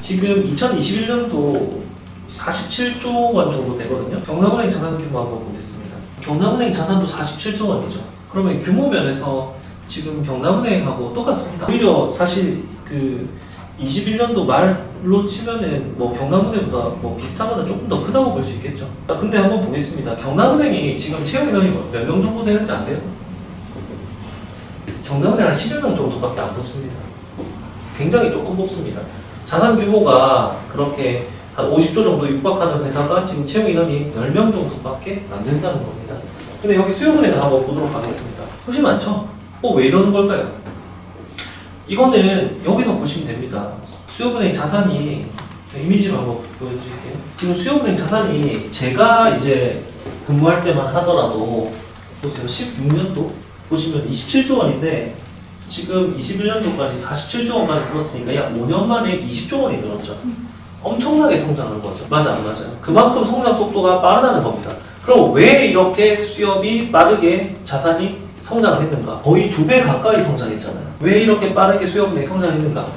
지금 2021년도 47조 원 정도 되거든요. 경남은행 자산 규모 한번 보겠습니다. 경남은행 자산도 47조 원이죠. 그러면 규모 면에서 지금 경남은행하고 똑같습니다. 오히려 사실 그 21년도 말로 치면은 뭐 경남은행보다 뭐 비슷하거나 조금 더 크다고 볼 수 있겠죠. 근데 한번 보겠습니다. 경남은행이 지금 채용 인원이 몇 명 정도 되는지 아세요? 경남은행 한 10여 명 정도밖에 안 뽑습니다. 굉장히 조금 뽑습니다. 자산 규모가 그렇게 한 50조 정도 육박하는 회사가 지금 채용 인원이 10명 정도밖에 안 된다는 겁니다. 근데 여기 수요은행을 한번 보도록 하겠습니다. 훨씬 많죠? 왜 이러는 걸까요? 이거는 여기서 보시면 됩니다. 수요은행 자산이 이미지로 한번 보여드릴게요. 지금 수요은행 자산이 제가 이제 근무할 때만 하더라도 보세요. 16년도 보시면 27조 원인데 지금 21년도까지 47조 원까지 늘었으니까 약 5년 만에 20조 원이 늘었죠. 엄청나게 성장한 거죠. 맞아 안 맞아요? 그만큼 성장 속도가 빠르다는 겁니다. 그럼 왜 이렇게 수협이 빠르게 자산이 성장을 했는가? 거의 2배 가까이 성장했잖아요. 왜 이렇게 빠르게 수협은행이 성장했는가?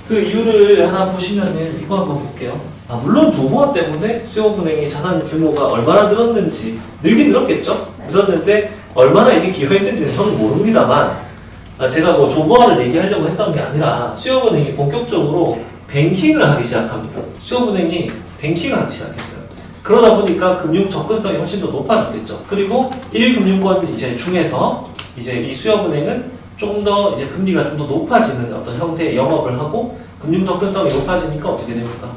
그 이유를 하나 보시면은 이거 한번 볼게요. 물론 조보아 때문에 수협은행의 자산 규모가 얼마나 늘었는지 늘긴 늘었겠죠? 늘었는데 얼마나 이게 기여했는지는 저는 모릅니다만 제가 뭐 조보아를 얘기하려고 했던 게 아니라 수협은행이 본격적으로 뱅킹을 하기 시작합니다. 수협은행이 뱅킹을 하기 시작했어요. 그러다 보니까 금융 접근성이 훨씬 더 높아졌겠죠. 그리고 1금융권 이제 중에서 이제 이 수협은행은 좀 더 이제 금리가 좀 더 높아지는 어떤 형태의 영업을 하고 금융 접근성이 높아지니까 어떻게 됩니까?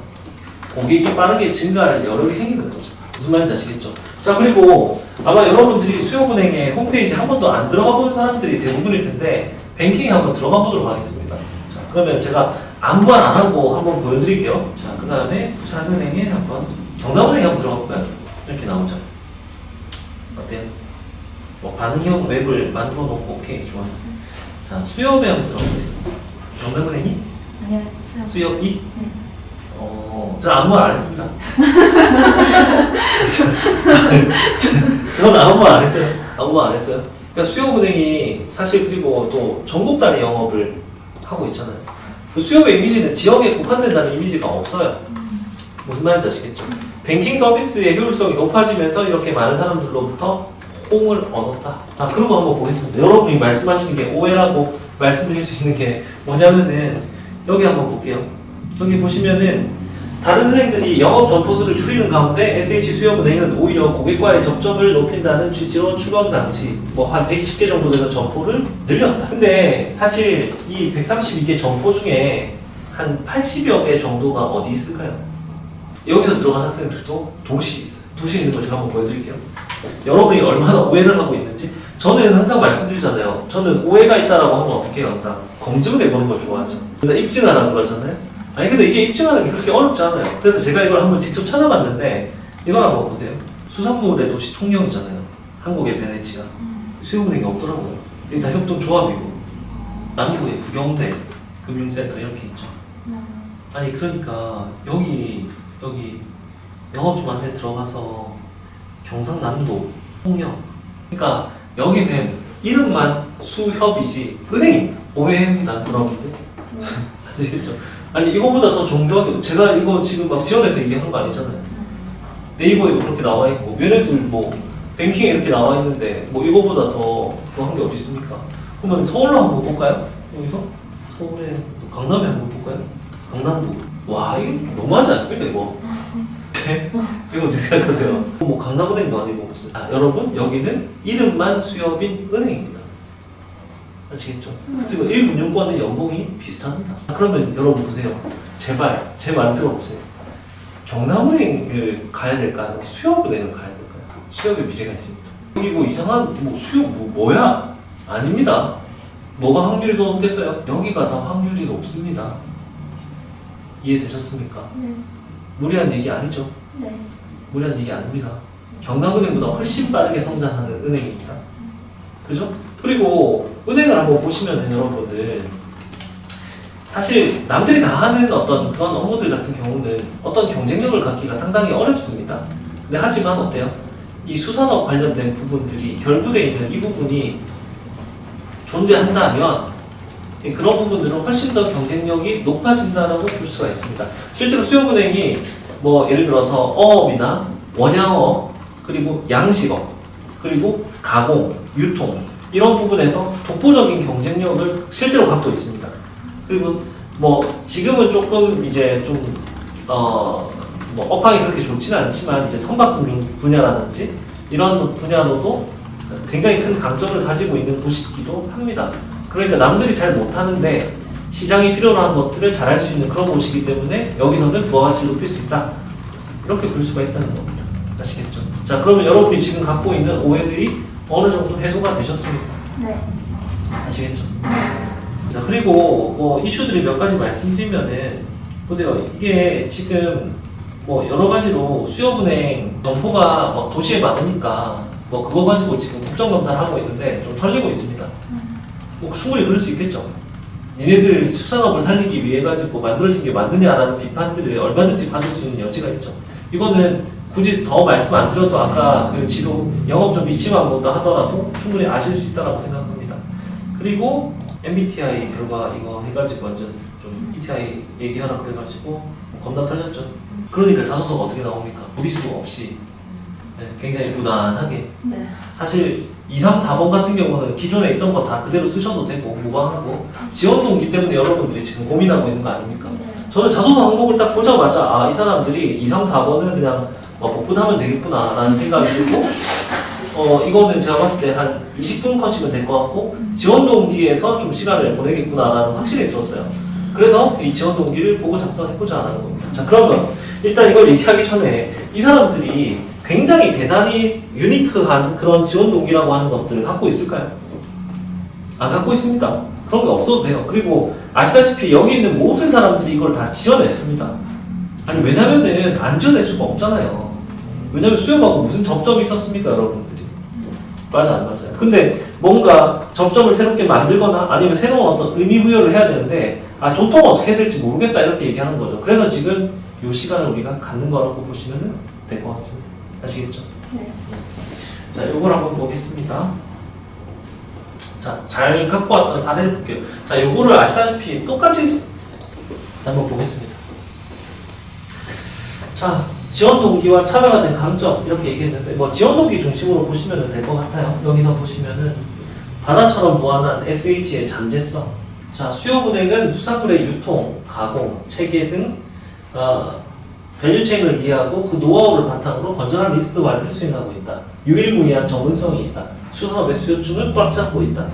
고객이 빠르게 증가할 여력이 생기는 거죠. 무슨 말인지 아시겠죠? 자, 그리고 아마 여러분들이 수협은행의 홈페이지 한 번도 안 들어가 본 사람들이 대부분일 텐데 뱅킹에 한번 들어가 보도록 하겠습니다. 자, 그러면 제가 아무 말 안 하고 한번 보여드릴게요. 자, 그 다음에 부산은행에 한번, 경남은행에 한번 들어가 볼까요? 이렇게 나오죠. 어때요? 뭐 반응형 웹을 만들어 놓고 오케이 좋아요. 자, 수협에 한번 들어가 보겠습니다. 경남은행이? 아니요, 수협이? 네. 저 아무 말 안 했습니다. 저는 아무 말 안 했어요. 아무 말 안 했어요. 그러니까 수협은행이 사실 그리고 또 전국 단위 영업을 하고 있잖아요. 그 수협의 이미지는 지역에 국한된다는 이미지가 없어요. 무슨 말인지 아시겠죠? 뱅킹 서비스의 효율성이 높아지면서 이렇게 많은 사람들로부터 호응을 얻었다. 그리고 한번 보겠습니다. 여러분이 말씀하시는 게 오해라고 말씀드릴 수 있는 게 뭐냐면은 여기 한번 볼게요. 여기 보시면은 다른 은행들이 영업 점포수를 줄이는 가운데 SH수협은행은 오히려 고객과의 접점을 높인다는 취지로 출범 당시 뭐 한 120개 정도 되는 점포를 늘렸다. 근데 사실 이 132개 점포 중에 한 80여 개 정도가 어디 있을까요? 여기서 들어간 학생들도 도시에 있어요. 도시에 있는 거 제가 한번 보여드릴게요. 여러분이 얼마나 오해를 하고 있는지. 저는 항상 말씀드리잖아요. 저는 오해가 있다라고 하면 어떻게 해요? 항상 검증을 해보는 걸 좋아하죠. 근데 입증하라고 그러잖아요. 아니 근데 이게 입증하는 게 그렇게 어렵지 않아요. 그래서 제가 이걸 한번 직접 찾아봤는데 이걸 한번 보세요. 수산물의 도시 통영이잖아요. 한국의 베네치아. 수협은행이 없더라고요. 이게 다 협동조합이고 남구의 부경대 금융센터 이렇게 있죠. 아니 그러니까 여기 영업점 안에 들어가서 경상남도 통영, 그러니까 여기는 이름만 수협이지 은행입니다. 오해입니다, 여러분들. 아시겠죠? 아니 이거보다 더 정교하게, 제가 이거 지금 막 지원해서 얘기한 거 아니잖아요. 네이버에도 그렇게 나와 있고 얘네들 뭐 뱅킹에 이렇게 나와 있는데 뭐 이거보다 더 한 게 어디 있습니까? 그러면 서울로 한번 볼까요? 여기서 서울에 강남에 한번 볼까요? 강남구. 와 이게 너무하지 않습니까 이거? 이거 어떻게 생각하세요? 뭐 강남은행도 아니고 무슨. 여러분 여기는 이름만 수협인 은행입니다. 아시겠죠? 그리고 1금융권의 연봉이 비슷합니다. 그러면 여러분 보세요. 제발 제 말 들어보세요. 경남은행을 가야 될까요? 수협은행을 가야 될까요? 수협의 미래가 있습니다. 여기 뭐 이상한 뭐 수협 뭐야? 아닙니다. 뭐가 확률이 더 높겠어요? 여기가 더 확률이 높습니다. 이해되셨습니까? 네. 무리한 얘기 아니죠? 네. 무리한 얘기 아닙니다. 경남은행보다 훨씬 빠르게 성장하는 은행입니다. 그죠? 그리고 은행을 한번 보시면 여러분들 사실 남들이 다 하는 어떤 그런 업무들 같은 경우는 어떤 경쟁력을 갖기가 상당히 어렵습니다. 근데 하지만 어때요? 이 수산업 관련된 부분들이 결부되어 있는 이 부분이 존재한다면 그런 부분들은 훨씬 더 경쟁력이 높아진다라고 볼 수가 있습니다. 실제로 수협은행이 뭐 예를 들어서 어업이나 원양업 그리고 양식업 그리고 가공, 유통 이런 부분에서 독보적인 경쟁력을 실제로 갖고 있습니다. 그리고 뭐 지금은 조금 이제 좀 뭐 업황이 그렇게 좋지는 않지만 이제 선박금융 분야라든지 이런 분야로도 굉장히 큰 강점을 가지고 있는 곳이기도 합니다. 그러니까 남들이 잘 못하는데 시장이 필요로 하는 것들을 잘 할 수 있는 그런 곳이기 때문에 여기서는 부가가치를 높일 수 있다. 이렇게 볼 수가 있다는 겁니다. 아시겠죠? 자, 그러면 여러분이 지금 갖고 있는 오해들이 어느 정도 해소가 되셨습니까? 네. 아시겠죠? 자, 그리고 뭐 이슈들이 몇 가지 말씀드리면은 보세요. 이게 지금 뭐 여러 가지로 수협은행 점포가 뭐 도시에 많으니까 뭐 그거 가지고 지금 국정감사를 하고 있는데 좀 털리고 있습니다. 뭐 충분히 그럴 수 있겠죠. 얘네들 수산업을 살리기 위해 가지고 만들어진 게 맞느냐라는 비판들을 얼마든지 받을 수 있는 여지가 있죠. 이거는 굳이 더 말씀 안 드려도 아까 그 지도 영업점 위치만 본다 하더라도 충분히 아실 수 있다고 생각합니다. 그리고 MBTI 결과 이거 해가지고 완전 좀 ETI 얘기하라 그래가지고 겁나 털렸죠. 그러니까 자소서가 어떻게 나옵니까? 무리수 없이 굉장히 무난하게. 네. 사실 2, 3, 4번 같은 경우는 기존에 있던 거 다 그대로 쓰셔도 되고 무방하고 지원 동기 때문에 여러분들이 지금 고민하고 있는 거 아닙니까? 저는 자소서 항목을 딱 보자마자 아, 이 사람들이 2, 3, 4번은 그냥 복붙하면 되겠구나 라는 생각이 들고 이거는 제가 봤을 때 한 20분 컷이면 될 것 같고 지원 동기에서 좀 시간을 보내겠구나 라는 확신이 들었어요. 그래서 이 지원 동기를 보고 작성해보자 라는 겁니다. 자, 그러면 일단 이걸 얘기하기 전에 이 사람들이 굉장히 대단히 유니크한 그런 지원 동기라고 하는 것들을 갖고 있을까요? 안 갖고 있습니다. 그런 게 없어도 돼요. 그리고 아시다시피 여기 있는 모든 사람들이 이걸 다 지어냈습니다. 아니 왜냐면은 안 지어낼 수가 없잖아요. 왜냐면 수협하고 무슨 접점이 있었습니까, 여러분들이? 맞아 안 맞아요? 근데 뭔가 접점을 새롭게 만들거나 아니면 새로운 어떤 의미 부여를 해야 되는데 아 도통 어떻게 해야 될지 모르겠다 이렇게 얘기하는 거죠. 그래서 지금 이 시간을 우리가 갖는 거라고 보시면 될 것 같습니다. 아시겠죠? 네. 자, 요걸 한번 보겠습니다. 자, 잘 갖고 왔던 사례를 볼게요. 자, 요거를 아시다시피 똑같이 자, 한번 보겠습니다. 자, 지원 동기와 차별화된 강점 이렇게 얘기했는데 뭐 지원 동기 중심으로 보시면 될 것 같아요. 여기서 보시면은 바다처럼 무한한 SH의 잠재성. 자, 수협은행은 수산물의 유통, 가공, 체계 등 밸류체인을 이해하고 그 노하우를 바탕으로 건전한 리스크 관리를 수행하고 있다. 유일무이한 전문성이 있다. 수산업의 수요층을 꽉 잡고 있다.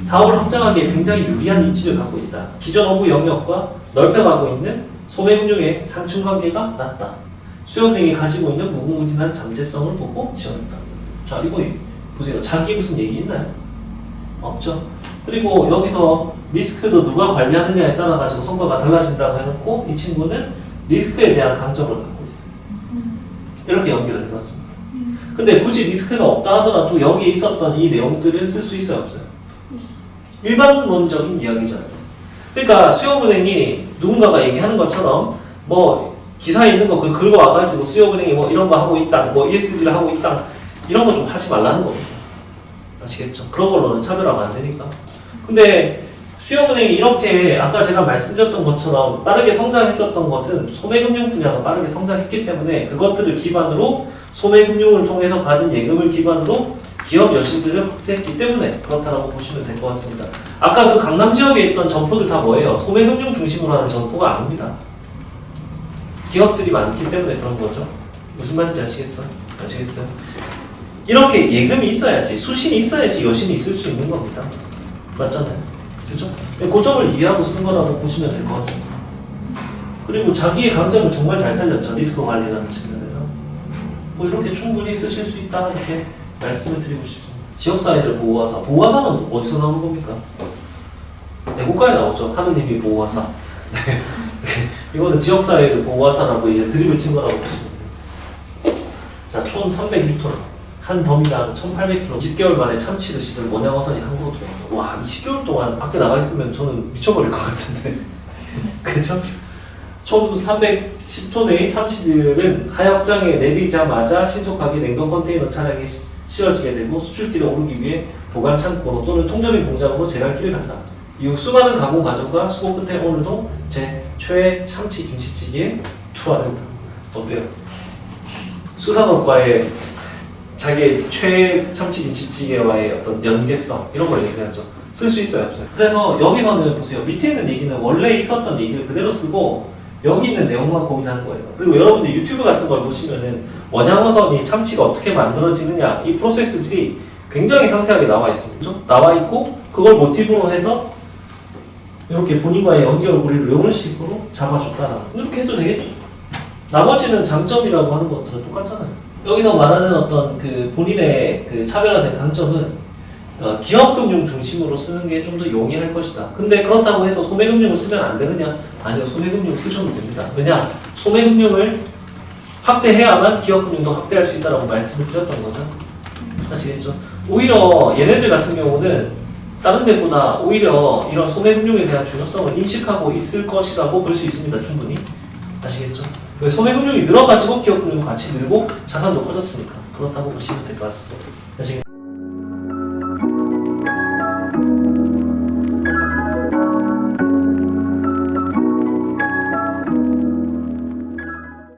사업을 확장하기에 굉장히 유리한 입지를 갖고 있다. 기존 업무 영역과 넓혀가고 있는 소매금융의 상충관계가 낮다. 수협은행이 가지고 있는 무궁무진한 잠재성을 보고 지원했다. 자, 이거 보세요. 자기 무슨 얘기 있나요? 없죠. 그리고 여기서 리스크도 누가 관리하느냐에 따라 가지고 성과가 달라진다고 해놓고 이 친구는 리스크에 대한 강점을 갖고 있어요. 이렇게 연결을 해봤습니다. 근데 굳이 리스크가 없다 하더라도 여기에 있었던 이 내용들은 쓸 수 있어요, 없어요? 일반론적인 이야기잖아요. 그러니까 수협은행이 누군가가 얘기하는 것처럼 뭐 기사에 있는 거 그 긁어와가지고 수협은행이 뭐 이런 거 하고 있다, 뭐 ESG를 하고 있다 이런 거 좀 하지 말라는 겁니다. 아시겠죠? 그런 걸로는 차별화가 안 되니까. 근데 수협은행이 이렇게 아까 제가 말씀드렸던 것처럼 빠르게 성장했었던 것은 소매금융 분야가 빠르게 성장했기 때문에 그것들을 기반으로 소매금융을 통해서 받은 예금을 기반으로 기업 여신들을 확대했기 때문에 그렇다라고 보시면 될 것 같습니다. 아까 그 강남 지역에 있던 점포들 다 뭐예요? 소매금융 중심으로 하는 점포가 아닙니다. 기업들이 많기 때문에 그런 거죠. 무슨 말인지 아시겠어요? 아시겠어요? 이렇게 예금이 있어야지, 수신이 있어야지 여신이 있을 수 있는 겁니다. 맞잖아요. 그죠? 그 점을 이해하고 쓴 거라고 보시면 될 것 같습니다. 그리고 자기의 감정을 정말 잘 살렸죠. 리스크 관리라는 측면에서. 뭐 이렇게 충분히 쓰실 수 있다 이렇게 말씀을 드리고 싶습니다. 지역사회를 보호하사. 보호하사는 어디서 나오는 겁니까? 애국가에 나오죠. 하느님이 보호하사. 네. 이거는 지역사회를 보호하사라고 이제 드립을 친 거라고 보시면 돼요. 자, 총 300리터. 한 더미당 1800kg 10개월 만에 참치를 씹은 원양어선이 한국으로 들어와서 와, 20개월 동안 밖에 나가 있으면 저는 미쳐버릴 것 같은데 그죠? 총 310톤의 참치들은 하역장에 내리자마자 신속하게 냉동 컨테이너 차량에 실어지게 되고 수출길에 오르기 위해 보관 창고로 또는 통조림 공장으로 제갈길을 간다. 이후 수많은 가공 과정과 수고 끝에 오늘도 제 최애 참치 김치찌개 투하된다. 어때요? 수산업과의 자기의 최애 참치 김치찌개와의 어떤 연계성 이런 걸 얘기하죠. 쓸 수 있어요, 없어요? 그래서 여기서는 보세요. 밑에 있는 얘기는 원래 있었던 얘기를 그대로 쓰고 여기 있는 내용만 고민하는 거예요. 그리고 여러분들 유튜브 같은 걸 보시면은 원양어선이 참치가 어떻게 만들어지느냐 이 프로세스들이 굉장히 상세하게 나와 있습니다. 그렇죠? 나와 있고 그걸 모티브로 해서 이렇게 본인과의 연결고리를 이런 식으로 잡아줬다라 이렇게 해도 되겠죠. 나머지는 장점이라고 하는 것들은 똑같잖아요. 여기서 말하는 어떤 그 본인의 그 차별화된 강점은 기업금융 중심으로 쓰는 게 좀 더 용이할 것이다. 근데 그렇다고 해서 소매금융을 쓰면 안 되느냐? 아니요, 소매금융 쓰셔도 됩니다. 왜냐? 소매금융을 확대해야만 기업금융도 확대할 수 있다고 말씀을 드렸던 거죠. 아시겠죠? 오히려 얘네들 같은 경우는 다른 데보다 오히려 이런 소매금융에 대한 중요성을 인식하고 있을 것이라고 볼 수 있습니다. 충분히. 아시겠죠? 소매금융이 늘어가지고 기업금융도 같이 늘고 자산도 커졌으니까 그렇다고 보시면 될 것 같습니다. 아시겠죠?